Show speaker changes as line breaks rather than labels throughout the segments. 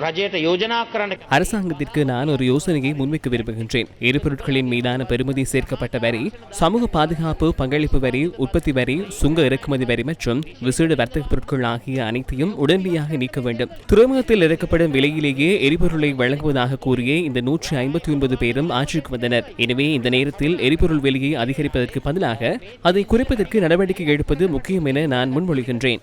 රජයට යෝජනා කරන්න.
அரசாங்கத்திற்கு நான் ஒரு யோசனையை முன்வைக்க விரும்புகின்றேன். எரிபொருட்களின் மீதான பெறுமதி சேர்க்கப்பட்ட வரி, சமூக பாதுகாப்பு பங்களிப்பு வரி, உற்பத்தி வரி, சுங்க இறக்குமதி வரி மற்றும் விசேட வர்த்தக பொருட்கள் ஆகிய அனைத்தையும் உடனடியாக நீக்க வேண்டும். துறைமுகத்தில் இறக்கப்படும் விலையிலேயே எரிபொருளை வழங்குவதாக கூறிய இந்த 159 பேரும் ஆட்சிக்கு வந்தனர். எனவே இந்த நேரத்தில் எரிபொருள் விலையை அதிகரிப்பதற்கு பதிலாக அதை குறைப்பதற்கு நடவடிக்கை எடுப்பது முக்கியம் என நான் முன்மொழிகின்றேன்.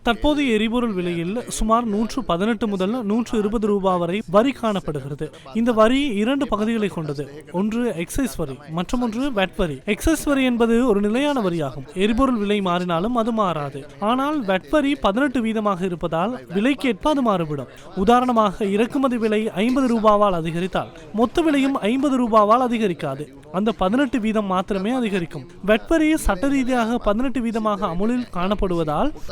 தற்போதைய எரிபொருள் விலையில் சுமார் 118 முதல் 120 ரூபாய் வரை வரி காணப்படுகிறது. இந்த வரி 2 பகுதிகளை கொண்டது. ஒன்று எக்ஸைஸ் வரி, மற்றும் ஒன்று வெட் வரி. எக்ஸைஸ் வரி என்பது ஒரு நிலையான வரியாகும். எரிபொருள் விலை மாறினாலும் அது மாறாது. ஆனால் வெட் வரி 18% இருப்பதால் விலைக்கேற்ப அது மாறுபடும். உதாரணமாக இறக்குமதி விலை 50 ரூபாவால் அதிகரித்தால் மொத்த விலையும் 50 ரூபாவால் அதிகரிக்காது. அந்த 18% மாத்திரமே அதிகரிக்கும். வெட் வரி சட்ட ரீதியாக 18% அமுலில் காணப்படுவதால்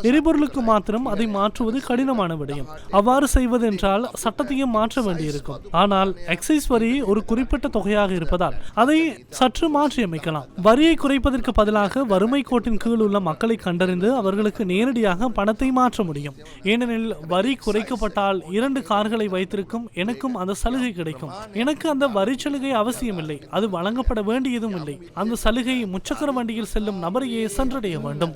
எரிபொருளுக்கு மாத்திரம் அதை மாற்றுவது கடினமான விடயம். அவ்வாறு செய்வது என்றால் சட்டத்தையும் மாற்ற வேண்டியிருக்கும். ஆனால் எக்ஸைஸ் வரி ஒரு குறிப்பிட்ட தொகையாக இருப்பதால் அதை சற்று மாற்றி அமைக்கலாம். வரியை குறைப்பதற்கு பதிலாக வறுமை கோட்டின் கீழ் உள்ள மக்களை கண்டறிந்து அவர்களுக்கு நேரடியாக பணத்தை மாற்ற முடியும். ஏனெனில் வரி குறைக்கப்பட்டால் 2 கார்களை வைத்திருக்கும் எனக்கும் அந்த சலுகை கிடைக்கும். எனக்கு அந்த வரி சலுகை அவசியமில்லை, அது வழங்கப்பட வேண்டியதும் இல்லை. அந்த சலுகை முச்சக்கர வண்டியில் செல்லும் நபரையே சென்றடைய வேண்டும்.